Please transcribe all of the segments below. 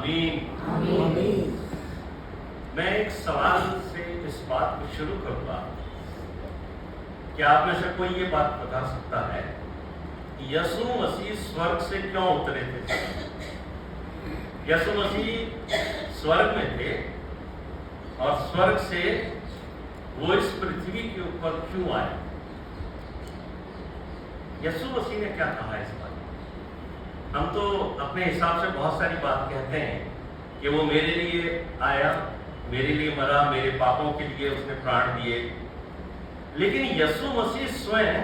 आमीन। आमीन। मैं एक सवाल से इस बात को शुरू करूंगा। क्या आप में से कोई ये बात बता सकता है कि यीशु मसीह स्वर्ग से क्यों उतरे थे? यीशु मसीह स्वर्ग में थे और स्वर्ग से वो इस पृथ्वी के ऊपर क्यों आए? यीशु मसीह ने क्या कहा इस बात में? हम तो अपने हिसाब से बहुत सारी बात कहते हैं कि वो मेरे लिए आया, मेरे लिए मरा, मेरे पापों के लिए उसने प्राण दिए। लेकिन यीशु मसीह स्वयं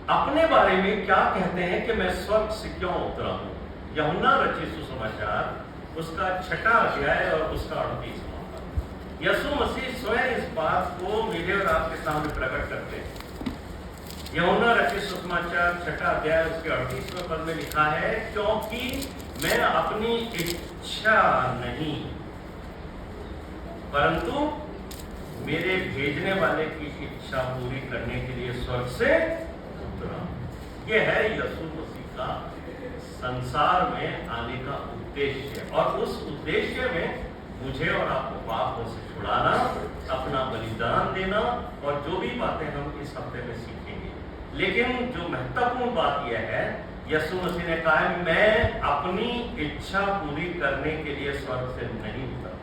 अपने बारे में क्या कहते हैं कि मैं स्वर्ग से क्यों उतरा हूं? यूहन्ना रचित सुसमाचार उसका 6वां अध्याय और उसका 38वां पद। यीशु मसीह स्वयं इस बात को मेरे और आपके सामने प्रकट करते हैं। यूहन्ना रचित सुसमाचार 6वां अध्याय उसके 38वें पद में लिखा है, क्योंकि मैं अपनी इच्छा नहीं परंतु मेरे भेजने वाले की इच्छा पूरी करने के लिए स्वर्ग से उतरा। यह है यीशु मसीह का संसार में आने का उद्देश्य, और उस उद्देश्य में मुझे और आपको पापों से छुड़ाना, अपना बलिदान देना, और जो भी बातें हम इस हफ्ते में सीखेंगे। लेकिन जो महत्वपूर्ण बात यह है, यीशु मसीह ने कहा है मैं अपनी इच्छा पूरी करने के लिए स्वर्ग से नहीं उतरा।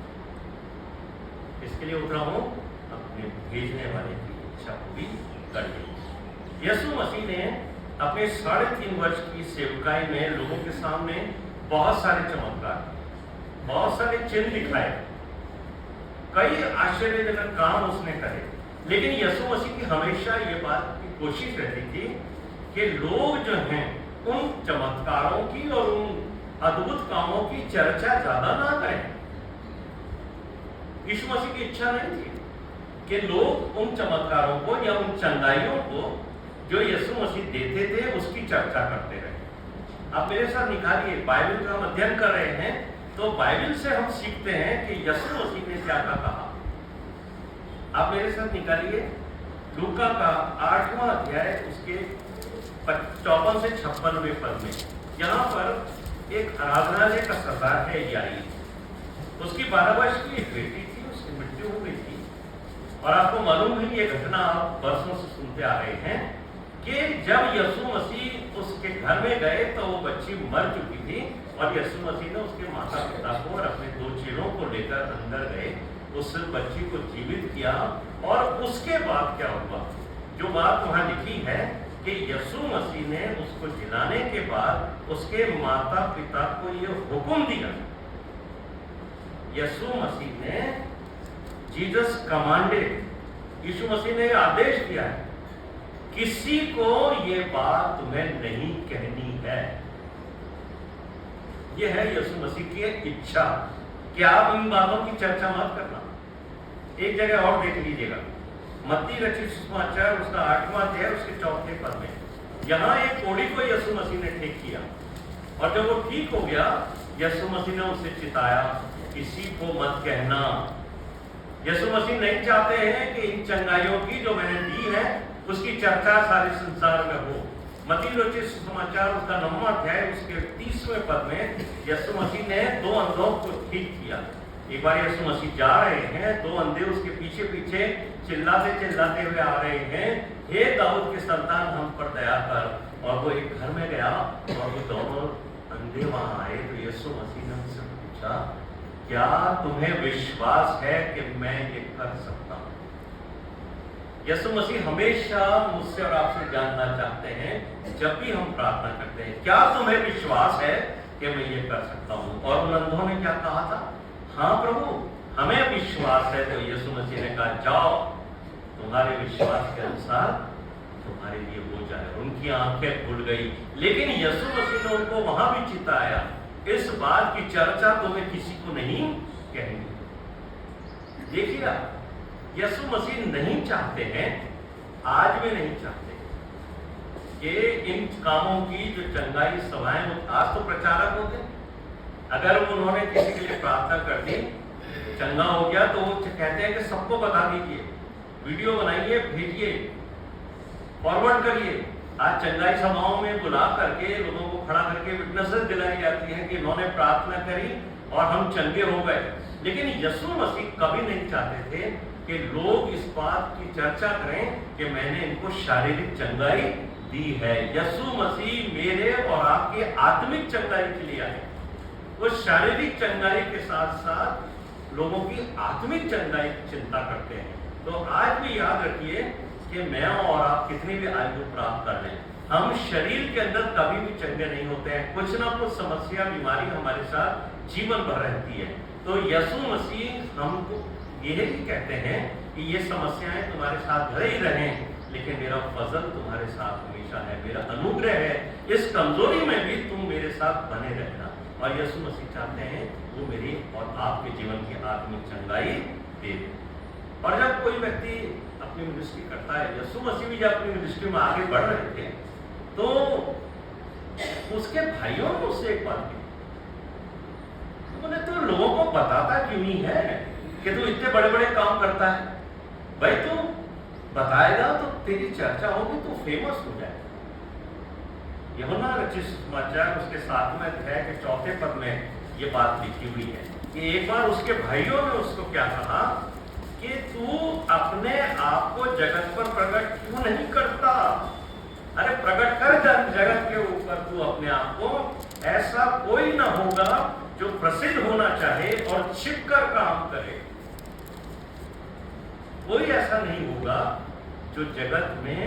इसके लिए उतरा हूं अपने भेजने वाले की इच्छा पूरी करने। यीशु मसीह ने अपने 3.5 वर्ष की सेवकाई में लोगों के सामने बहुत सारे चमत्कार, बहुत सारे चिन्ह दिखाए, कई आश्चर्यजनक काम उसने करे। लेकिन यीशु मसीह की हमेशा ये बात की कोशिश रहती थी कि लोग जो हैं उन चमत्कारों की और उन अद्भुत कामों की चर्चा ज्यादा ना करें। यीशु मसीह की इच्छा नहीं थी कि लोग उन चमत्कारों को या उन चंगाइयों को जो यीशु मसीह देते थे उसकी चर्चा करते रहे। आप मेरे साथ निकालिए, बाइबल का हम अध्ययन कर रहे हैं तो बाइबल से हम सीखते हैं कि यीशु मसीह ने क्या कहा। आप मेरे साथ निकालिए लूका का 8वां अध्याय उसके 54 से 56वें पद में। यहाँ पर एक आराधनालय का सरदार है याईर। उसकी 12 वर्ष की एक बेटी थी, उसकी मृत्यु हो गई थी। और आपको मालूम है ये घटना आप वर्षों से सुनते आ रहे हैं कि जब यीशु मसीह उसके घर में गए तो वो बच्ची मर चुकी थी, और यीशु मसीह ने उसके माता पिता को और अपने 2 चेलों को लेकर अंदर गए, उस बच्ची को जीवित किया। और उसके बाद क्या हुआ, जो बात वहां लिखी है कि यीशु मसीह ने उसको जिलाने के बाद उसके माता पिता को ये हुक्म दिया। यीशु मसीह ने, जीसस कमांडेड, यीशु मसीह ने आदेश दिया है किसी को ये बात तुम्हें नहीं कहनी है। यह है यीशु मसीह की इच्छा कि आप इन बातों की चर्चा मत करना। एक जगह और देख लीजिएगा, मत्ती रचित सुसमाचार उसका 8वां अध्याय उसके 4वें पद में। यहाँ एक कोढ़ी को यीशु मसीह ने ठीक किया, और जब वो ठीक हो गया यीशु मसीह ने उसे चिताया, किसी को मत कहना। यीशु मसीह नहीं चाहते हैं कि इन चंगाइयों की जो मैंने दी है उसकी चर्चा सारे संसार में हो। मत्ती रचित सुसमाचार उसका 9वां अध्याय उसके 30वें पद में यीशु मसीह ने 2 अंधों को ठीक किया। एक बार यीशु मसीह जा रहे हैं, 2 अंधे उसके पीछे पीछे चिल्लाते चिल्लाते हुए आ रहे हैं, हे दाऊद के संतान हम पर दया कर। और वो एक घर में गया और वो दोनों अंधे वहां आए तो यीशु मसीह ने उनसे पूछा, क्या तुम्हें विश्वास है कि मैं ये कर सकता हूं? यीशु मसीह हमेशा मुझसे और आपसे जानना चाहते हैं जब भी हम प्रार्थना करते हैं, क्या तुम्हें विश्वास है कि मैं ये कर सकता हूं? और उन अंधों ने क्या कहा था? हाँ प्रभु, हमें विश्वास है। तो यीशु मसीह ने कहा, जाओ, तुम्हारे विश्वास के अनुसार तुम्हारे लिए हो जाए। उनकी आंखें खुल गई। लेकिन यीशु मसीह ने उनको वहां भी चिताया, इस बात की चर्चा तुम्हें किसी को नहीं कहनी। देखिए, यीशु मसीह नहीं चाहते हैं, आज भी नहीं चाहते कि इन कामों की जो चंगाई सभाएं, आज तो प्रचारक होते, अगर उन्होंने किसी के लिए प्रार्थना कर दी, चंगा हो गया, तो वो कहते हैं कि सबको बता दीजिए, वीडियो बनाइए, भेजिए, फॉरवर्ड करिए, आज चंगाई सभाओं में बुला करके लोगों को खड़ा करके विटनेसेस दिलाई जाती हैं कि इन्होंने प्रार्थना करी और हम चंगे हो गए। लेकिन यीशु मसीह कभी नहीं चाहते थे कि लोग इस बात की चर्चा करें कि मैंने इनको शारीरिक चंगाई दी है। यीशु मसीह मेरे और आपके आत्मिक चंगाई के लिए आए। वो शारीरिक चंगाई के साथ साथ लोगों की आत्मिक चंगाई की चिंता करते हैं। तो आज भी याद रखिए कि मैं और आप कितनी भी आयु प्राप्त कर लें, हम शरीर के अंदर कभी भी चंगे नहीं होते हैं। कुछ ना कुछ समस्या बीमारी हमारे साथ जीवन भर रहती है। तो यीशु मसीह हमको यही कहते हैं कि ये समस्याएं तुम्हारे साथ भले ही रहें, लेकिन मेरा फजल तुम्हारे साथ हमेशा है, मेरा अनुग्रह है, इस कमजोरी में भी तुम मेरे साथ बने रहना। और यीशु मसीह चाहते हैं वो मेरी और आपके जीवन की आत्मिक चंगाई दे। और जब कोई व्यक्ति अपनी मिनिस्ट्री करता है, यीशु मसीह भी जब अपनी मिनिस्ट्री में आगे बढ़ रहे थे तो उसके भाइयों ने उससे एक बात की, उन्होंने तो लोगों को बताता क्यों नहीं है कि तू इतने बड़े बड़े काम करता है? भाई तू बताएगा तो तेरी चर्चा होगी, तू फेमस हो जाए। यूहन्ना रचित सुसमाचार उसके 7वें अध्याय के 4 पद में ये बात लिखी हुई है कि एक बार उसके भाइयों ने उसको क्या कहा कि तू अपने आप को जगत पर प्रकट क्यों नहीं करता? अरे प्रकट कर जगत के ऊपर तू अपने आप को। ऐसा कोई ना होगा जो प्रसिद्ध होना चाहे और छिपकर काम करे। कोई ऐसा नहीं होगा जो जगत में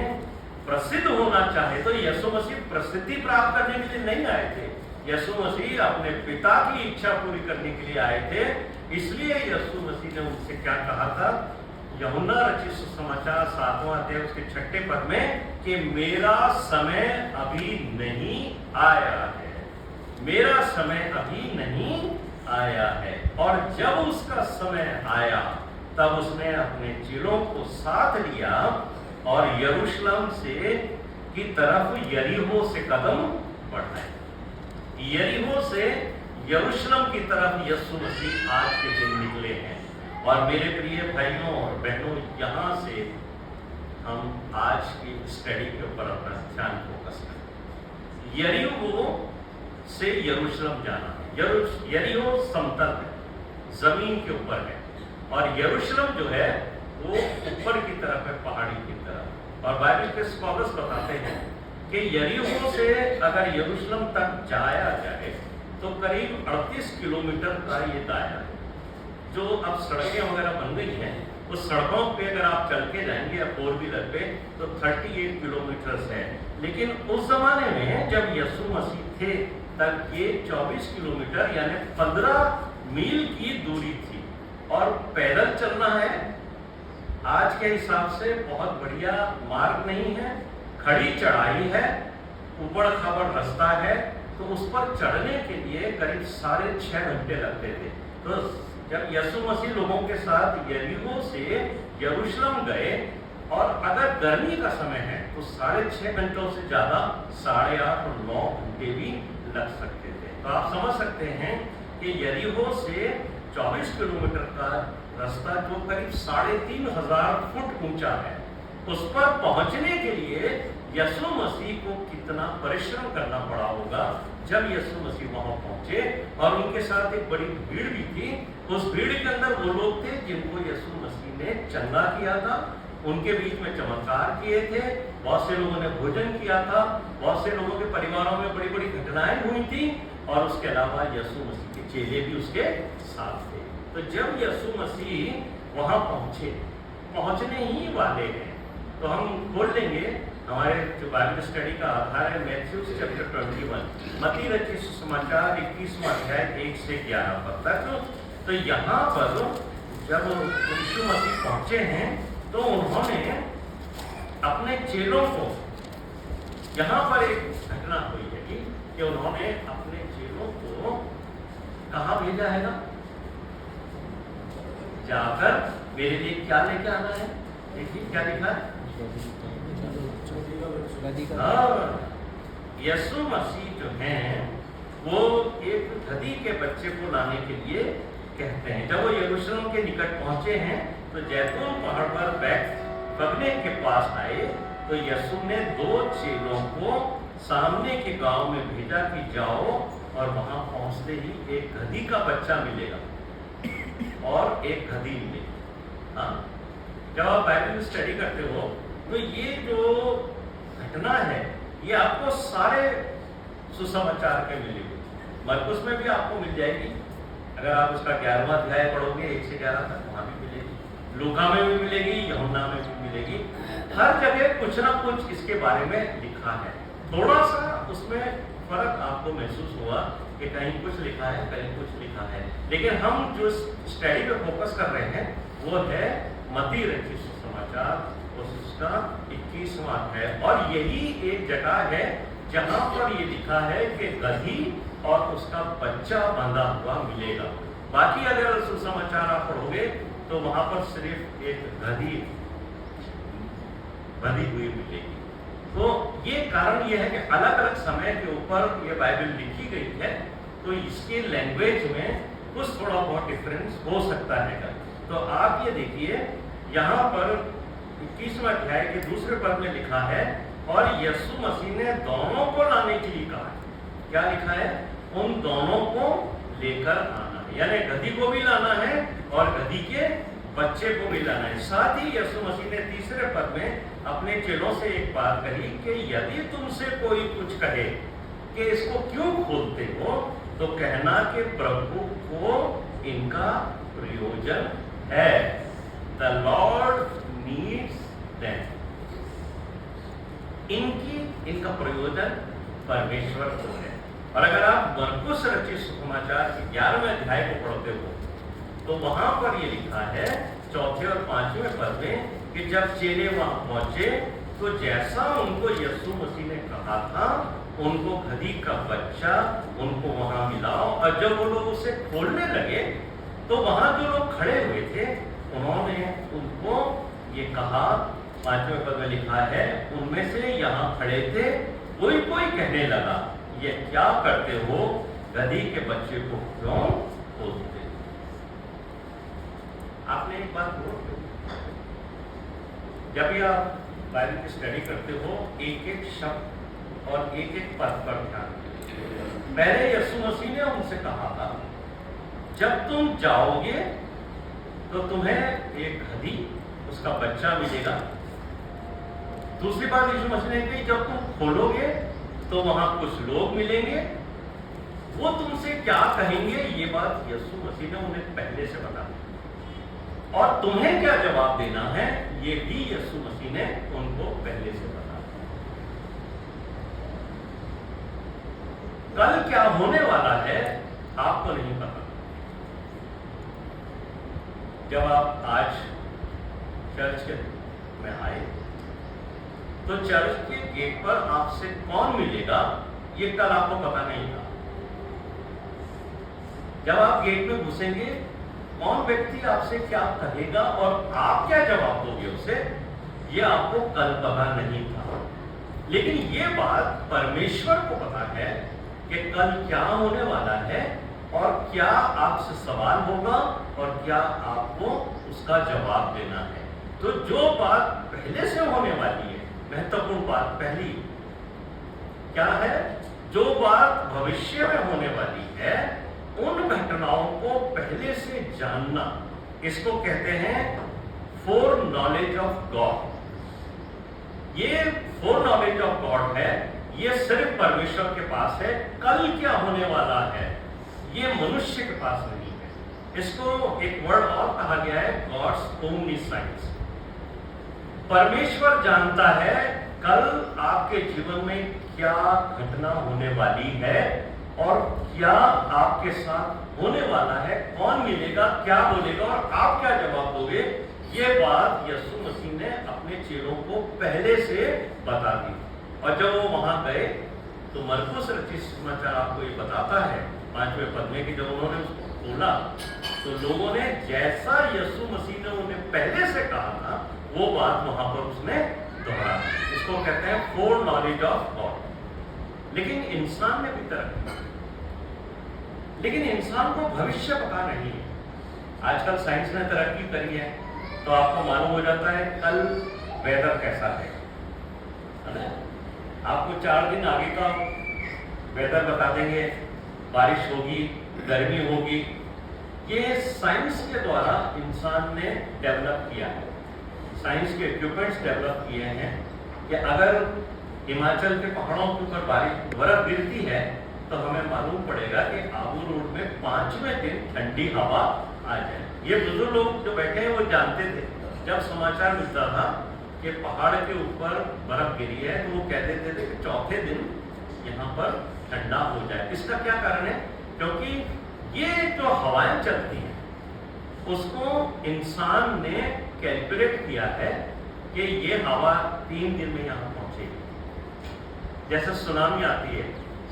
प्रसिद्ध होना चाहे। तो यीशु मसीह प्रसिद्धि प्राप्त करने के लिए नहीं आए थे, यीशु मसीह अपने पिता की इच्छा पूरी करने के लिए आए थे। इसलिए यीशु मसीह ने उनसे क्या कहा था, यूहन्ना रचित सुसमाचार 7वां अध्याय उसके 6 पद में, कि मेरा समय अभी नहीं आया है, मेरा समय अभी नहीं आया है। और जब उसका समय आया तब उसने अपने चेलों को साथ लिया और यरूशलेम से की तरफ यरीहो से कदम बढ़ाए। यरीहो से यरूशलेम की तरफ यीशु मसीह आज के दिन निकले हैं। और मेरे प्रिय भाइयों और बहनों, यहाँ से हम आज की स्टडी के ऊपर अपना ध्यान फोकस करें। यरीहो से यरूशलेम जाना है। यरीहो समतल है, जमीन के ऊपर है, और यरूशलेम जो है वो ऊपर की तरफ है, पहाड़ी की तरफ। और बाइबल के स्कॉलर्स बताते हैं कि यरीहो से अगर यरूशलेम तक जाया जाए तो करीब 38 किलोमीटर का ये दायरा है। जो अब सड़कें वगैरह बन गई हैं, उस सड़कों पे अगर आप चल के जाएंगे या 4 व्हीलर पे तो 38 किलोमीटर है। लेकिन उस जमाने में जब यीशु मसीह थे तब ये 24 किलोमीटर यानी 15 मील की दूरी थी। और पैदल चलना है, आज के हिसाब से बहुत बढ़िया मार्ग नहीं है, खड़ी चढ़ाई है, ऊबड़ खाबड़ रास्ता है, तो उस पर चढ़ने के लिए करीब 6.5 घंटे लगते थे। तो जब यीशु मसीह लोगों के साथ यरीहो से यरूशलेम गए, और अगर गर्मी का समय है तो 6.5 घंटों से ज्यादा 8.5 और 9 घंटे भी लग सकते थे। तो आप समझ सकते हैं कि यरीहो से 24 किलोमीटर का रास्ता जो करीब 3,500 फुट ऊंचा है, उस पर पहुंचने के लिए यीशु मसीह को कितना परिश्रम करना पड़ा होगा। जब यीशु मसीह वहां पहुंचे और उनके साथ एक बड़ी भीड़ भी थी, उस भीड़ के अंदर वो लोग थे जिनको यीशु मसीह ने चंगा किया था, उनके बीच में चमत्कार किए थे, बहुत से लोगों ने भोजन किया था, बहुत से लोगों के परिवारों में बड़ी बड़ी घटनाएं हुई थी, और उसके अलावा यीशु मसीह के चेले भी उसके साथ थे। तो जब यीशु मसीह वहां पहुंचने ही वाले हैं, तो हम खोल लेंगे हमारे जो बाइबल स्टडी का आधार है मैथ्यू चैप्टर 21, मत्ती रचित सुसमाचार 21वां अध्याय 1 से 11 पद तक। तो यहाँ पर जब यीशु मसीह पहुंचे हैं तो उन्होंने अपने चेलों को, यहाँ पर एक घटना हुई है कि उन्होंने अपने चेलों को कहाँ भेजा है ना, जाकर मेरे लिए क्या लेके आना है। देखिए क्या लिखा है, यीशु मसीह जो हैं वो एक गधी के बच्चे को लाने के लिए कहते हैं। जब वो यरूशलेम के निकट पहुंचे हैं तो जैतून पहाड़ पर बैतफगे के पास आए तो यीशु ने 2 चेलों को सामने के गांव में भेजा कि जाओ, और वहां पहुंचते ही एक गधी का बच्चा मिलेगा और एक गधी मिलेगी। हाँ, जब आप बाइबल स्टडी करते हो तो ये जो घटना है ये आपको सारे सुसमाचार के मिलेगी। मरकुस में भी आपको मिल जाएगी, अगर आप उसका 11वां अध्याय पढ़ोगे 1 से 11 तक, वहां भी मिलेगी। लूका में भी मिलेगी, यूहन्ना में भी मिलेगी। हर जगह कुछ ना कुछ इसके बारे में लिखा है। थोड़ा सा उसमें फर्क आपको महसूस हुआ कि कहीं कुछ लिखा है, कहीं कुछ लिखा है, लेकिन हम जो स्टडी पे फोकस कर रहे हैं वो है मत्ती रचित सुसमाचार, उसका 21वां अध्याय। और यही एक जगह है जहां पर ये लिखा है कि गधी और उसका बच्चा बंधा हुआ मिलेगा। बाकी अगर सुसमाचार आप पढ़ोगे तो वहां पर सिर्फ एक गधी बंधी हुई मिलेगी। तो ये कारण ये है कि अलग अलग समय के ऊपर ये बाइबल लिखी गई है, तो इसके लैंग्वेज में कुछ थोड़ा बहुत डिफरेंस हो सकता है। तो आप ये देखिए यहाँ पर 21वां अध्याय के दूसरे पद में लिखा है, और यीशु मसीह ने दोनों को लाने के लिए कहा है। क्या लिखा है? उन दोनों को लेकर आना है, यानी गधी को भी लाना है और गधी के बच्चे को भी लाना है। साथ ही यीशु मसीह ने तीसरे पद में अपने चेलों से एक बात कही कि यदि तुमसे कोई कुछ कहे कि इसको क्यों खोलते हो, तो कहना कि प्रभु को इनका प्रयोजन है। The Lord needs them. इनका प्रयोजन परमेश्वर को है। और अगर आप मरकुस रचित सुसमाचार के 11वें अध्याय को पढ़ते हो तो वहां पर ये लिखा है 4 और 5वें पद में कि जब चेले वहां पहुंचे तो जैसा उनको यीशु मसीह ने कहा था, उनको गधी का बच्चा उनको वहां मिला। और जब वो लोग उसे खोलने लगे तो वहां जो लोग खड़े हुए थे उन्होंने उनको ये कहा, 5वें पद में लिखा है, उनमें से यहाँ खड़े थे कोई कोई कहने लगा, ये क्या करते हो, गधी के बच्चे को क्यों खोलते? आपने एक बात नोट की, जब भी आप बाइबल की स्टडी करते हो एक एक शब्द और एक एक पद पर ध्यान दें। पहले यीशु मसीह ने उनसे कहा था जब तुम जाओगे तो तुम्हें एक गधी उसका बच्चा मिलेगा। दूसरी बात यीशु मसीह ने कही जब तुम खोलोगे तो वहां कुछ लोग मिलेंगे, वो तुमसे क्या कहेंगे, ये बात यीशु मसीह ने उन्हें पहले से बता दी। और तुम्हें क्या जवाब देना है ये भी यीशु मसीह ने उनको पहले से बता दिया। कल क्या होने वाला है आपको नहीं पता। जब आप आज चर्च में आए तो चर्च के गेट पर आपसे कौन मिलेगा ये कल आपको पता नहीं था। जब आप गेट में घुसेंगे कौन व्यक्ति आपसे क्या कहेगा और आप क्या जवाब दोगे उसे, ये आपको कल पता नहीं था। लेकिन ये बात परमेश्वर को पता है कि कल क्या होने वाला है और क्या आपसे सवाल होगा और क्या आपको उसका जवाब देना है। तो जो बात पहले से होने वाली है, महत्वपूर्ण बात पहली क्या है, जो बात भविष्य में होने वाली है उन घटनाओं को पहले से जानना, इसको कहते हैं फोर नॉलेज ऑफ गॉड। ये फोर नॉलेज ऑफ गॉड है, ये सिर्फ परमेश्वर के पास है। कल क्या होने वाला है ये मनुष्य के पास नहीं है। इसको एक वर्ड और कहा गया है गॉड्स ओमनीसाइंस। परमेश्वर जानता है कल आपके जीवन में क्या घटना होने वाली है और क्या आपके साथ होने वाला है, कौन मिलेगा, क्या बोलेगा और आप क्या जवाब दोगे। ये बात यीशु मसीह ने अपने चेलों को पहले से बता दी। और जब वो वहां गए तो मरकुस रचित सुसमाचार आपको ये बताता है 5वें पद में कि जब उन्होंने उसको खोला तो लोगों ने जैसा यीशु मसीह ने उन्हें पहले से कहा था वो बात वहां पर उसने दोहरा। इसको कहते हैं फोर नॉलेज ऑफ गॉड। लेकिन इंसान ने भी तरक्की, लेकिन इंसान को भविष्य पता नहीं है। आजकल साइंस ने तरक्की करी है तो आपको मालूम हो जाता है कल वेदर कैसा है, है ना? आपको 4 दिन आगे का वेदर बता देंगे, बारिश होगी, गर्मी होगी। ये साइंस के द्वारा इंसान ने डेवलप किया है, साइंस के इक्विपमेंट्स डेवलप किए हैं कि अगर हिमाचल के पहाड़ों के ऊपर बर्फ गिरती है तो हमें मालूम पड़ेगा कि आबू रोड में 5वें दिन ठंडी हवा आ जाए। ये बुजुर्ग लोग जो बैठे हैं वो जानते थे, जब समाचार मिलता था कि पहाड़ के ऊपर बर्फ गिरी है तो वो कह देते थे कि चौथे दिन यहाँ पर ठंडा हो जाए। इसका क्या कारण है? क्योंकि ये जो हवाएं चलती हैं उसको इंसान ने कैलकुलेट किया है कि ये हवा 3 दिन में यहाँ पहुंचेगी। जैसे सुनामी आती है,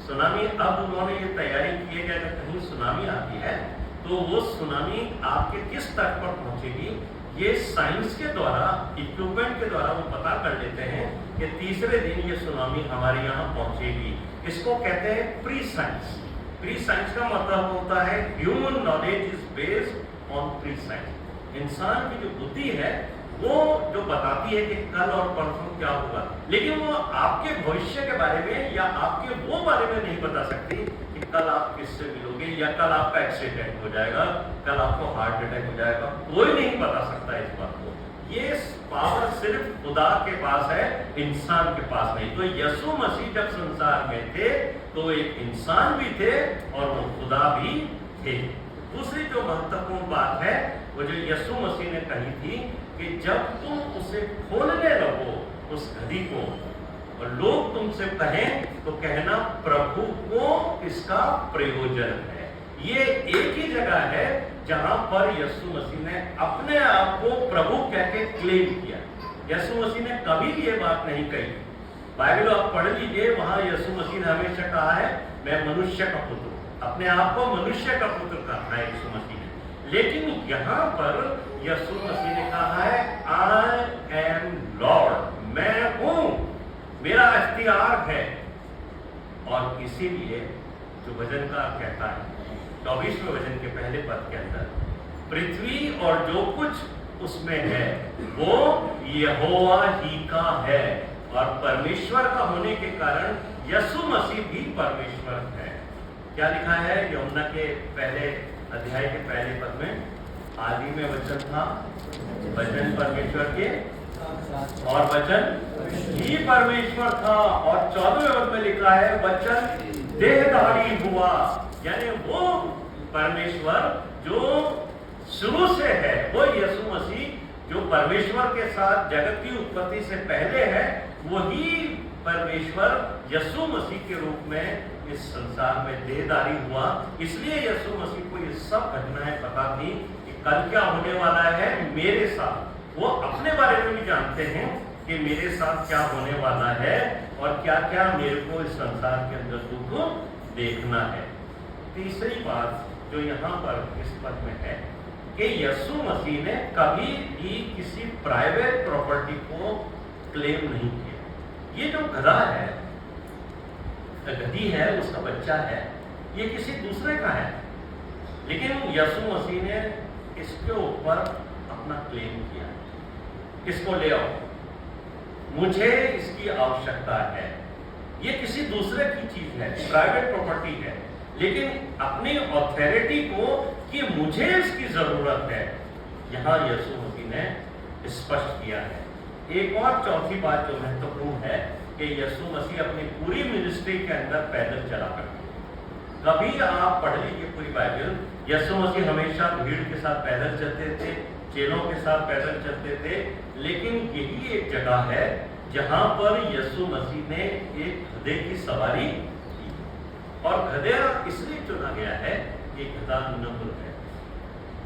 सुनामी अब उन्होंने ये तैयारी की है कि अगर कहीं सुनामी आती है तो वो सुनामी आपके किस तट पर पहुंचेगी, ये साइंस के द्वारा, इक्विपमेंट के द्वारा वो पता कर लेते हैं कि तीसरे दिन ये सुनामी हमारे यहाँ पहुंचेगी। इसको कहते हैं प्री साइंस। प्री साइंस का मतलब होता है human knowledge is based on pre science. इंसान की जो बुद्धि है वो जो बताती है कि कल और परसों क्या होगा, लेकिन वो आपके भविष्य के बारे में या आपके वो बारे में नहीं बता सकती कि कल आप किससे मिलोगे या कल आपका एक्सीडेंट हो जाएगा, कल आपको हार्ट अटैक हो जाएगा। कोई नहीं बता सकता इस बात को। ये पावर सिर्फ खुदा के पास है, इंसान के पास नहीं। तो यीशु मसीह जब संसार में थे तो एक इंसान भी थे और वो खुदा भी थे। दूसरी जो महत्वपूर्ण बात है वो जो यीशु मसीह ने कही थी कि जब तुम उसे खोलने लगो उस घड़ी को और लोग तुमसे कहें तो कहना प्रभु को इसका प्रयोजन है। ये एक ही जगह है जहां पर यीशु मसीह ने अपने आप को प्रभु कह के क्लेम किया। यीशु मसीह ने कभी भी ये बात नहीं कही। बाइबल आप पढ़ लीजिए, वहां यीशु मसीह ने हमेशा कहा है मैं मनुष्य का पुत्र, अपने आप को मनुष्य का पुत्र कहा है यीशु मसीह ने। लेकिन यहाँ पर यीशु मसीह ने कहा है आई एम लॉर्ड, मैं हूं, मेरा अख्तियार है। और इसीलिए जो वचनकार कहता है 24वें वचन के पहले पद के अंदर, पृथ्वी और जो कुछ उसमें है वो यहोवा ही का है। और परमेश्वर का होने के कारण यीशु मसीह भी परमेश्वर है। क्या लिखा है यूहन्ना के पहले अध्याय के पहले पद में? आदि में वचन था, वचन परमेश्वर के और वचन ही परमेश्वर था। और 14वें पद में लिखा है वचन देहधारी हुआ, यानी वो परमेश्वर जो शुरू से है, वो यीशु मसीह जो परमेश्वर के साथ जगत की उत्पत्ति से पहले है, वही परमेश्वर यीशु मसीह के रूप में इस संसार में देहधारी हुआ। इसलिए यीशु मसीह को ये सब घटनाएं पता थी कि कल क्या होने वाला है मेरे साथ। वो अपने बारे में भी जानते हैं कि मेरे साथ क्या होने वाला है और क्या क्या मेरे को इस संसार के अंदर दुख देखना है। तीसरी बात जो यहाँ पर इस पद में है कि यीशु मसीह ने कभी भी किसी प्राइवेट प्रॉपर्टी को क्लेम नहीं किया। ये जो गधा है, गधी है, उसका बच्चा है, ये किसी दूसरे का है, लेकिन यीशु मसीह ने इसके ऊपर अपना क्लेम किया। इसको ले आओ, मुझे इसकी आवश्यकता है। ये किसी दूसरे की चीज है, प्राइवेट प्रॉपर्टी है, लेकिन अपनी ऑथोरिटी को कि मुझे इसकी जरूरत है, यहां यीशु मसीह ने स्पष्ट किया है। एक और चौथी बात जो महत्वपूर्ण है कि यीशु मसीह अपनी पूरी मिनिस्ट्री के अंदर पैदल चला करते। कभी आप पढ़ लीजिए पूरी बाइबल, यीशु मसीह हमेशा भीड़ के साथ पैदल चलते थे, चेलों के साथ पैदल चलते थे। लेकिन यही एक जगह है जहां पर यीशु मसीह ने एक गधे की सवारी की। और गधा इसलिए चुना गया है कि गधा नम्र है।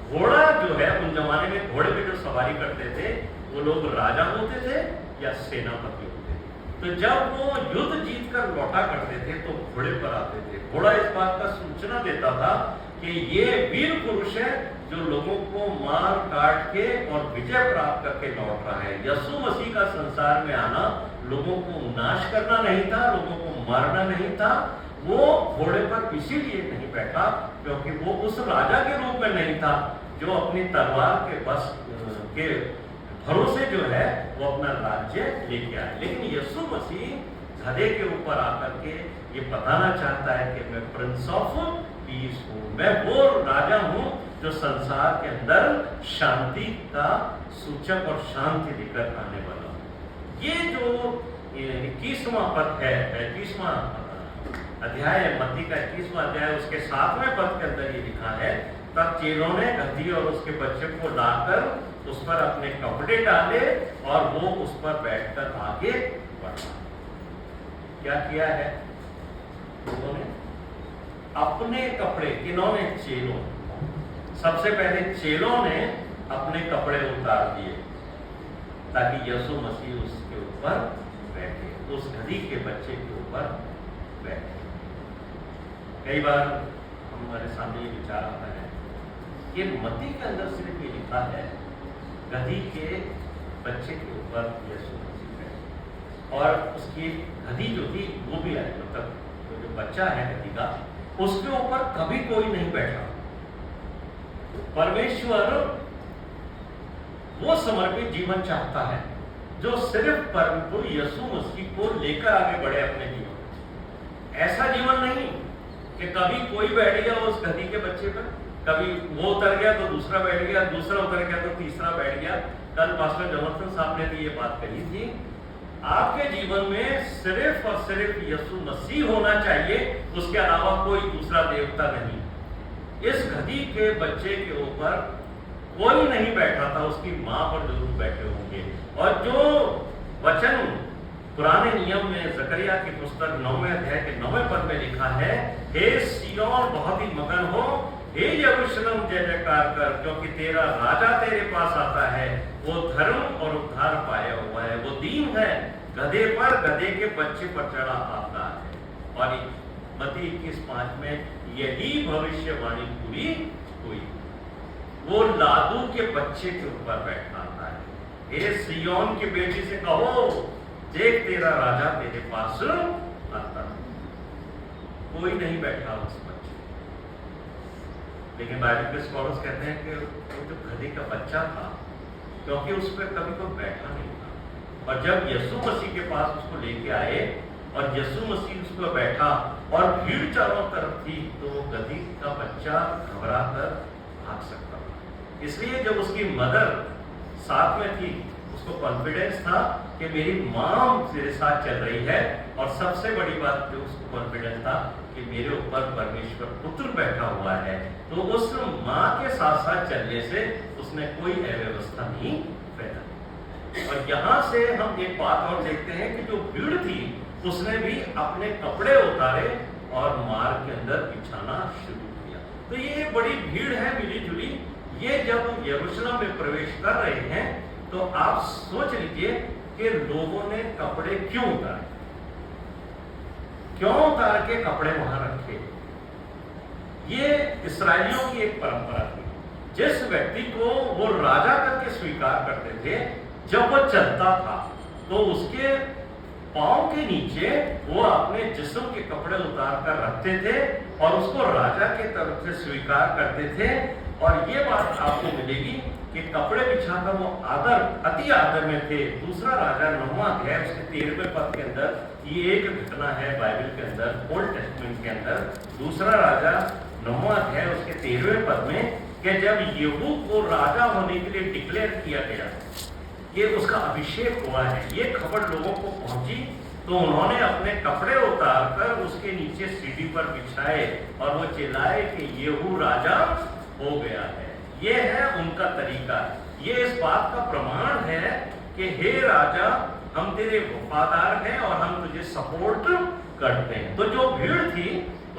घोड़ा जो है, उन जमाने में घोड़े पे जो सवारी करते थे वो लोग राजा होते थे या सेनापति होते थे। तो जब वो युद्ध जीत कर लौटा करते थे तो घोड़े पर आते थे। घोड़ा इस बात का सूचना देता था कि ये वीर पुरुष है जो लोगों को मार काट के और विजय प्राप्त करके लौट रहा है। यीशु मसीह का संसार में आना लोगों को नाश करना नहीं था, लोगों को मारना नहीं था। वो घोड़े पर इसीलिए नहीं बैठा क्योंकि वो उस राजा के रूप में नहीं था जो अपनी तलवार के बस के भरोसे जो है वो अपना राज्य लेके आए। लेकिन यीशु मसीह गधे के ऊपर आकर के ये बताना चाहता है कि मैं प्रिंस ऑफ पीस हूँ, मैं वो राजा हूँ जो संसार के अंदर शांति का सूचक और शांति लेकर आने वाला हूँ। ये जो 21वां पद है, 21वां अध्याय है, मत्ती का 21वां अध्याय, उसके 7वें पद के अंदर ये लिखा है, तब चेलों ने गधी और उसके बच्चे को लाकर उस पर अपने कपड़े डाले और वो उस पर बैठकर आगे बढ़ा। क्या किया है लोगों ने? अपने कपड़े, किन्होंने? चेलों। सबसे पहले चेलों ने अपने कपड़े उतार दिए ताकि यीशु मसीह उसके ऊपर बैठे, उस गधी के बच्चे के ऊपर बैठे। कई बार हमारे सामने ये विचार आता है कि मत्ती के अंदर सिर्फ ये लिखा है गधी के बच्चे के ऊपर यीशु मसीह बैठे, और उसकी गधी जो थी वो भी आई, मतलब जो बच्चा है गधी का, उसके ऊपर कभी कोई नहीं बैठा। परमेश्वर वो समर्पित जीवन चाहता है जो सिर्फ परंतु यीशु मसीह को लेकर आगे बढ़े अपने जीवन। ऐसा जीवन नहीं कि कभी कोई बैठ गया उस गधी के बच्चे पर, कभी वो उतर गया तो दूसरा बैठ गया, दूसरा उतर गया तो तीसरा बैठ गया। कल पास्टर जॉनसन साहब ने भी ये बात कही थी, आपके जीवन में सिर्फ और सिर्फ यीशु मसीह होना चाहिए, उसके अलावा कोई दूसरा देवता नहीं। इस गधी के बच्चे के ऊपर कोई नहीं बैठा था, उसकी मां पर जरूर बैठे होंगे। और जो वचन पुराने नियम में जकरिया की पुस्तक 9वें अध्याय के 9वें पद में लिखा है, हे सिय्योन बहुत ही मगन हो, हे यरूशलेम जय जयकार कर, क्योंकि तेरा राजा तेरे पास आता है, वो धर्म और उद्धार पाया हुआ है, वो दीन है, गधे पर, गधे के बच्चे पर चढ़ा आता है। और मत्ती 21:5 में यही भविष्यवाणी पूरी हुई, वो लादू के बच्चे के ऊपर बैठा आता है। हे सिय्योन की बेटी से कहो, देख तेरा राजा तेरे पास आता है। कोई नहीं बैठा उस बच्चे, लेकिन बाइबल के स्कॉलर्स कहते हैं कि वो जो गधे का बच्चा था, क्योंकि उस पर कभी कोई बैठा नहीं था, और जब यीशु मसीह के पास उसको लेके आए और यीशु मसीह उस पर बैठा और भीड़ चारों तरफ थी, तो वो गधी का बच्चा घबरा कर भाग सकता था। इसलिए जब उसकी मदर साथ में थी, उसको कॉन्फिडेंस था कि मेरी मां मेरे साथ चल रही है, और सबसे बड़ी बात जो उसको कॉन्फिडेंस था कि मेरे ऊपर परमेश्वर पुत्र बैठा हुआ है, तो उस मां के साथ साथ चलने से उसने कोई अव्यवस्था नहीं फैला। और यहाँ से हम एक बात और देखते हैं कि जो भीड़ थी उसने भी अपने कपड़े उतारे और मार्ग के अंदर बिछाना शुरू किया। तो ये बड़ी भीड़ है मिली जुली। ये जब यरूशलेम में प्रवेश कर रहे हैं तो आप सोच लीजिए कि लोगों ने कपड़े क्यों उतारे, क्यों उतार के कपड़े वहां रखे। ये इस्राएलियों की एक परंपरा थी, जिस व्यक्ति को वो राजा करके स्वीकार करते थे, जब वो चलता था तो उसके पांव के नीचे वो अपने जिस्म के कपड़े उतार कर रखते थे और उसको राजा के तरफ से स्वीकार करते थे। और ये बात आपको मिलेगी कि कपड़े बिछाकर वो आदर, अति आदर में थे। दूसरा राजा 9वां अध्याय उसके 13वें पद के अंदर ये एक घटना है बाइबल के अंदर, ओल्ड टेस्टमेंट के अंदर। दूसरा राजा 9वां अध्याय उसके 13वें पद में कि जब येहू को राजा होने के लिए डिक्लेयर किया गया, ये उसका अभिषेक हुआ है, ये खबर लोगों को पहुंची, तो उन्होंने अपने कपड़े उतारकर उसके नीचे सीढ़ी पर बिछाए और वो चिल्लाए कि येहू राजा हो गया है। ये है उनका तरीका। ये इस बात का प्रमाण है कि हे राजा, हम तेरे वफादार हैं और हम तुझे सपोर्ट करते हैं। तो जो भीड़ थी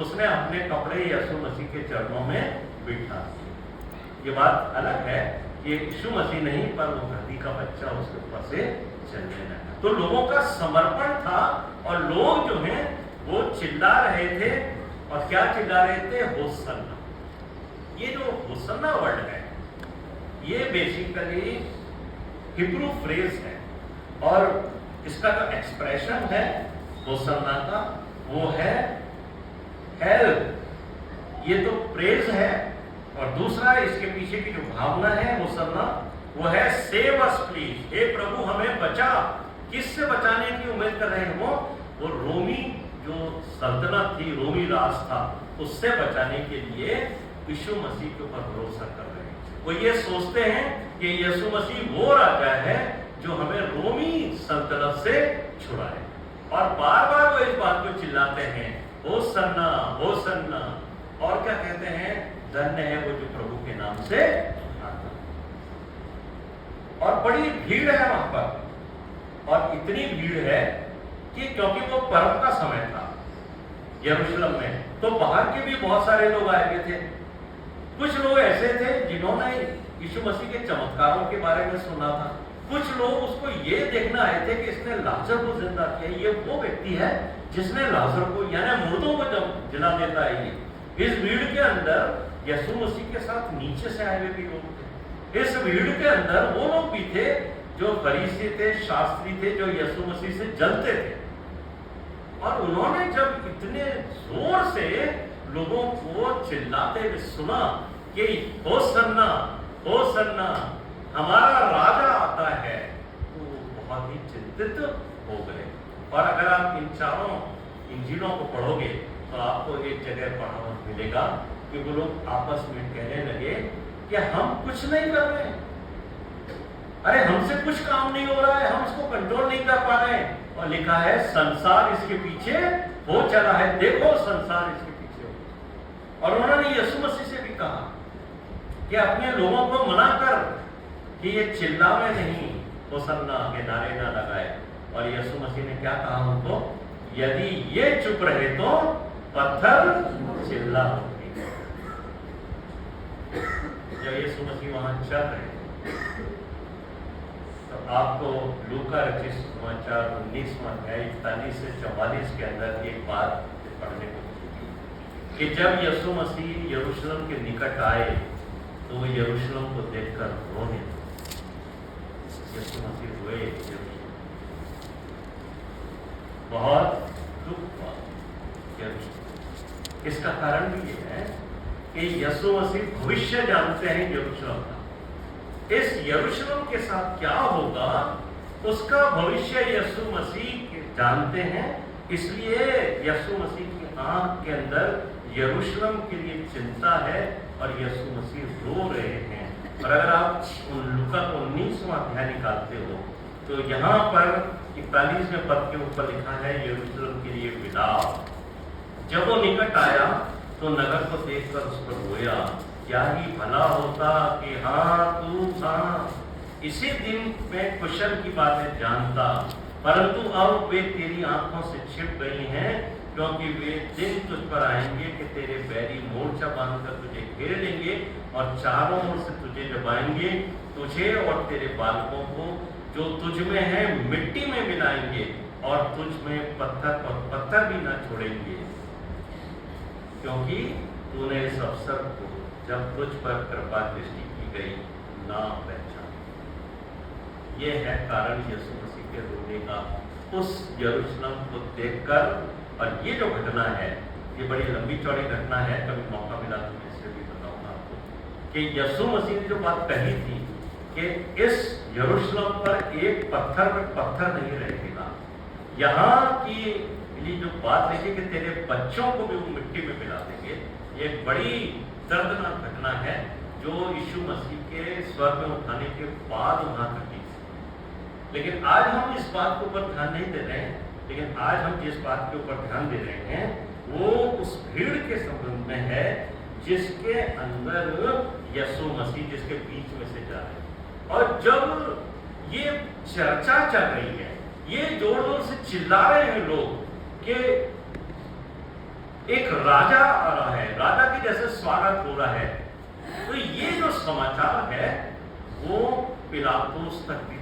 उसने अपने कपड़े यीशु मसीह के चरणों में बिठा दिए। ये बात अलग है कि यीशु मसीह नहीं, पर वो गधी का बच्चा उसके ऊपर से चलने लगा। तो लोगों का समर्पण था और लोग जो हैं वो चिल्ला रहे थे। और क्या चिल्ला रहे थे? होसन्ना। ये जो होसन्ना वर्ड है ये बेसिकली हिब्रू फ्रेज है, और इसका जो एक्सप्रेशन है होसन्ना का वो है हेल्प। ये तो प्रेज है, और दूसरा इसके पीछे की जो भावना है होसन्ना, वो है सेव अस प्लीज, हे प्रभु हमें बचा। किससे बचाने की उम्मीद कर रहे हैं वो रोमी जो सल्तनत थी, रोमी राज था, उससे बचाने के लिए यीशु मसीह के ऊपर भरोसा कर रहे हैं। वो ये सोचते हैं कि यीशु मसीह वो राजा है जो हमें रोमी सल्तनत से छुड़ाए, और बार बार वो इस बात को चिल्लाते हैं, होसन्ना होसन्ना। और क्या कहते हैं, धन्य है वो जो प्रभु के नाम से आता। और बड़ी भीड़ है वहां पर, और इतनी भीड़ है कि क्योंकि वो पर्व का समय था यरूशलेम में, तो बाहर के भी बहुत सारे लोग आए हुए थे। कुछ लोग ऐसे थे जिन्होंने यीशु मसीह के चमत्कारों के बारे में सुना था, कुछ लोग उसको ये देखना आए थे कि इसने लाजर को जिंदा किया, ये वो व्यक्ति है जिसने लाजर को यानी मुर्दों को जिला देता है। ये इस भीड़ के अंदर यीशु मसीह के साथ नीचे से आए हुए भी लोग थे। इस भीड़ के अंदर वो लोग भी थे जो फरीसी थे, शास्त्री थे, जो यीशु मसीह से जलते थे। और उन्होंने जब इतने जोर से लोगों को चिल्लाते हुए सुना कि होसन्ना होसन्ना, हमारा राजा आता है, तो बहुत ही चिंतित हो गए। और अगर आप इन चारों इंजीलों को पढ़ोगे तो आपको एक जगह पढ़ा हुआ मिलेगा कि वो लोग आपस में कहने लगे कि हम कुछ नहीं कर रहे, अरे हमसे कुछ काम नहीं हो रहा है, हम इसको कंट्रोल नहीं कर पा रहे हैं। और लिखा है संसार इसके पीछे हो चला है, देखो संसार इसके पीछे हो। और उन्होंने यीशु मसीह से भी कहा कि अपने लोगों को मना कर कि ये चिल्लावे नहीं, होसन्ना के नारे ना लगाए। और यीशु मसीह ने क्या कहा उनको, यदि ये चुप रहे तो पत्थर चिल्ला होंगे। जब यीशु मसीह वहां चल रहे तो आपको लूका रचित समाचार 19वां अध्याय 41 से 44 के अंदर एक बात पढ़ने को मिली कि जब यीशु मसीह यरूशलेम के निकट आए तो वो यरूशलेम को देखकर रोने लगे। यीशु मसीह रोए, बहुत दुख हुआ। इसका कारण भी ये है कि यीशु मसीह भविष्य जानते हैं यरूशलेम का। इस यरूशलेम के साथ क्या होगा उसका भविष्य यीशु मसीह जानते हैं, इसलिए यीशु मसीह की आंख के अंदर यरूशलेम के लिए चिंता है और यीशु मसीह रो रहे हैं। और अगर आप लूका को 19वां अध्याय निकालते हो तो यहाँ पर 41वें पद के ऊपर लिखा है यरूशलेम के लिए विलाप। जब वो निकट आया तो नगर को देखकर उस पर रोया, क्या ही भला होता कि हाँ तू था इसी दिन में कुशल की बातें जानता, परंतु अब वे तेरी आंखों से छिप गई हैं, क्योंकि वे दिन तुझ पर आएंगे कि तेरे बैरी मोर्चा बांधकर तुझे घेर लेंगे और चारों ओर से तुझे दबाएंगे, तुझे और तेरे बालकों को जो तुझ में है मिट्टी में मिलाएंगे और तुझ में पत्थर भी न छोड़ेंगे, क्योंकि तूने इस अवसर को जब तुझ पर कृपा दृष्टि की गई ना पहचान। ये है कारण यीशु मसीह के रोने का उस यरूशलेम को देखकर। और ये जो घटना है ये बड़ी लंबी चौड़ी घटना है, कभी मौका मिला तो मैं इससे भी बताऊंगा आपको कि यीशु मसीह ने जो बात कही थी कि इस यरूशलेम पर एक पत्थर पर पत्थर नहीं रहेगा, यहाँ की जो बात लिखी कि तेरे बच्चों को भी वो मिट्टी में मिला देंगे, ये बड़ी दर्दनाक घटना है जो यीशु मसीह के स्वर्ग में उठाने के बाद वहां घटी। लेकिन आज हम इस बात के ऊपर ध्यान नहीं दे रहे हैं, लेकिन आज हम जिस बात के ऊपर ध्यान दे रहे हैं वो उस भीड़ के संबंध में है जिसके अंदर यीशु मसीह जिसके बीच में से जा रहे हैं। और जब ये चर्चा चल रही है, ये जोर जोर से चिल्ला रहे हैं लोग कि एक राजा आ रहा है, राजा के जैसे स्वागत हो रहा है, तो ये जो समाचार है वो पिलातुस तक भी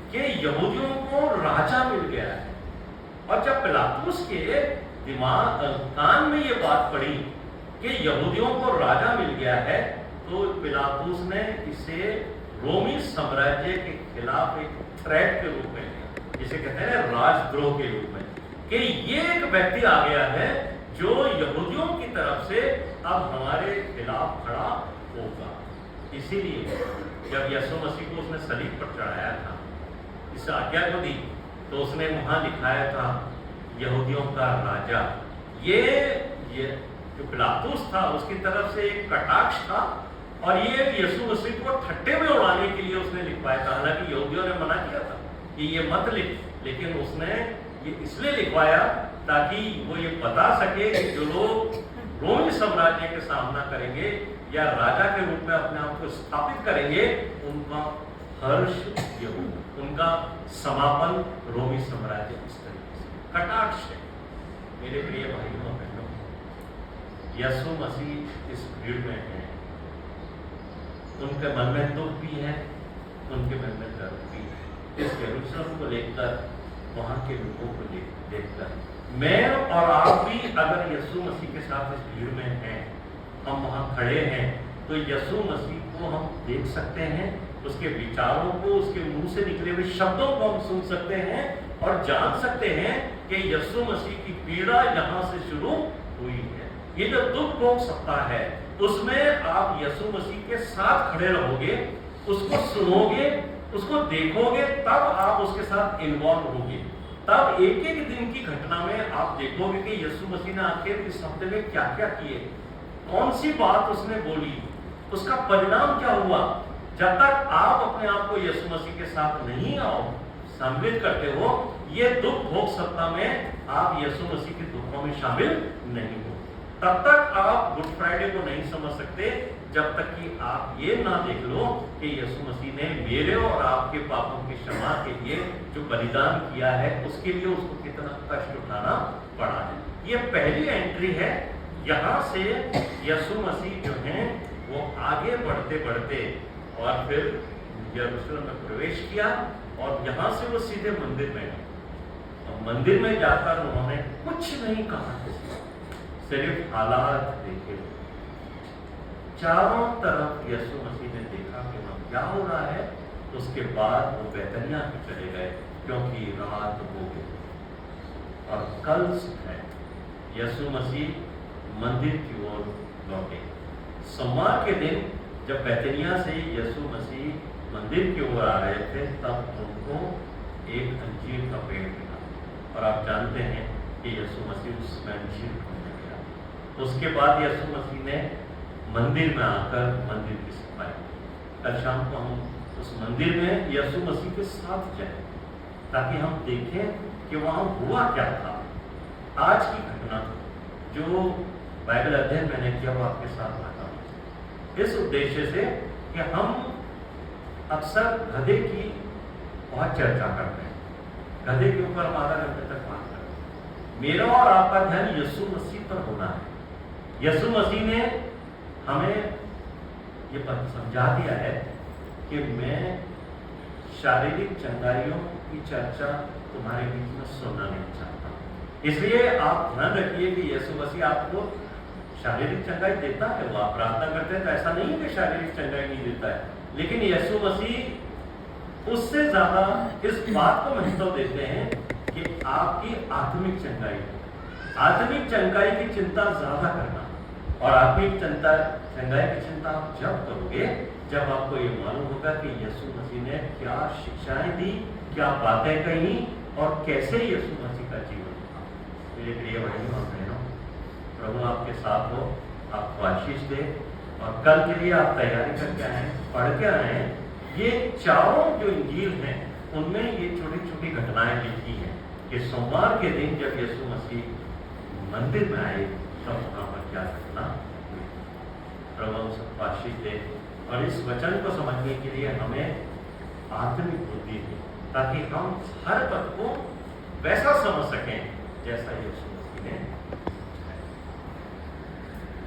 कि यहूदियों को राजा मिल गया है। और जब पिलातुस के दिमाग कान में ये बात पड़ी कि यहूदियों को राजा मिल गया है, तो पिलातुस ने इसे रोमी साम्राज्य के खिलाफ एक थ्रेट के रूप में लिया, जिसे कहते हैं राजद्रोह के रूप में, कि ये एक व्यक्ति आ गया है जो यहूदियों की तरफ से अब हमारे खिलाफ खड़ा होगा। इसीलिए जब यीशु मसीह को उसने सलीब पर चढ़ाया था, इस आज्ञा को दी, तो उसने वहां लिखाया था यहूदियों का राजा। ये जो पिलातुस था उसकी तरफ से एक कटाक्ष था, और ये यीशु मसीह को ठट्टे में उड़ाने के लिए उसने लिखवाया था। हालांकि यहूदियों ने मना किया था कि ये मत लिख, लेकिन उसने ये इसलिए लिखवाया ताकि वो ये बता सके कि जो लोग रोमी साम्राज्य के सामना करेंगे या राजा के रूप में अपने आप को स्थापित करेंगे, उनका हर्ष यहूद, उनका समापन रोमी साम्राज्य इस तरीके से कटाक्ष है। मेरे प्रिय भाइयों और बहनों, यीशु मसीह इस भीड़ में है, उनके मन में दुख भी है, उनके मन में दर्द भी है। इस यरूशलेम को लेकर, वहां के लोगों को देखकर मैं और आप भी अगर यीशु मसीह के साथ इस भीड़ में हैं, हम वहां खड़े हैं, तो यीशु मसीह को हम देख सकते हैं, उसके विचारों को, उसके मुंह से निकले हुए शब्दों को हम सुन सकते हैं और जान सकते हैं कि यीशु मसीह की पीड़ा यहाँ से शुरू हुई है। ये जो दुख भोग सप्ताह है, उसमें आप यीशु मसीह के साथ खड़े रहोगे, उसको सुनोगे, उसको देखोगे, तब आप उसके साथ इन्वॉल्व होगे। तब एक एक दिन की घटना में आप देखोगे कि यीशु मसीह ने आखिर इस हफ्ते में क्या क्या किए, कौन सी बात उसने बोली, उसका परिणाम क्या हुआ। जब तक आप अपने आप को यीशु मसीह के साथ नहीं आओ, सम्मिलित करते हो, ये दुख भोग सप्ताह में आप यीशु मसीह के दुखों में शामिल नहीं हो। तब तक आप गुड फ्राइडे को नहीं समझ सकते, जब तक कि आप ये ना देख लो कि यीशु मसीह ने मेरे और आपके पापों की क्षमा के लिए जो बलिदान किया है, उसके लिए उसको कितना कष्ट उठाना पड़ा है। ये पहली एंट्री है। यहाँ से यीशु मसीह जो हैं वो आगे बढ़ते बढ़ते और फिर यरूशलेम में प्रवेश किया, और यहाँ से वो सीधे मंदिर में गए। और मंदिर में जाकर उन्होंने कुछ नहीं कहा, सिर्फ हालात देखे। चारों तरफ यीशु मसीह ने देखा कि वहां क्या हो रहा है। उसके बाद वो बैतनिया पे चले गए, क्योंकि रात हो गई। और कल सुबह यीशु मसीह मंदिर की ओर लौटे। सोमवार के दिन जब बैतनिया से यीशु मसीह मंदिर की ओर आ रहे थे, तब उनको एक अंजीर का पेड़ मिला, और आप जानते हैं कि यीशु मसीह उसमें अंजीर खाने गया। उसके बाद यीशु मसीह ने मंदिर में आकर मंदिर की सफाई। कल शाम को हम उस मंदिर में यीशु मसीह के साथ जाएं, ताकि हम देखें कि वहां हुआ क्या था। आज की घटना जो बाइबल अध्ययन मैंने किया वो आपके साथ बांटा, इस उद्देश्य से कि हम अक्सर गधे की बहुत चर्चा करते हैं, गधे के ऊपर हम आधा घंटे तक बात करते हैं। मेरा और आपका ध्यान यीशु मसीह पर होना है। यीशु मसीह ने हमें ये समझा दिया है कि मैं शारीरिक चंगाइयों की चर्चा तुम्हारे बीच में सुनना नहीं चाहता। इसलिए आप ध्यान रखिए कि यीशु मसीह आपको शारीरिक चंगाई देता है। वो आप प्रार्थना करते हैं तो ऐसा नहीं है कि शारीरिक चंगाई नहीं देता है, लेकिन यीशु मसीह उससे ज्यादा इस बात को महत्व देते हैं कि आपकी आत्मिक चंगाई, आत्मिक चंगाई की चिंता ज्यादा करना। और आत्मिक चंगाई की चिंता आप जब करोगे जब आपको ये मालूम होगा कि यीशु मसीह ने क्या शिक्षाएं दी, क्या बातें कही, और कैसे यीशु मसीह का जीवन था। मेरे प्रिय भाइयों और बहनों, प्रभु आपके साथ हो, आपको आशीष दे, और कल के लिए आप तैयारी करके आए, पढ़ के आए। ये चारों जो इंजील हैं उनमें ये छोटी छोटी घटनाएं लिखी हैं कि सोमवार के दिन जब यीशु मसीह मंदिर में आए तब वहां पर क्या घटना हुई। प्रभु हम सबको आशीष दे, और इस वचन को समझने के लिए हमें आत्मिक बुद्धि दे, ताकि हम हर पद को वैसा समझ सकें जैसा यीशु मसीह ने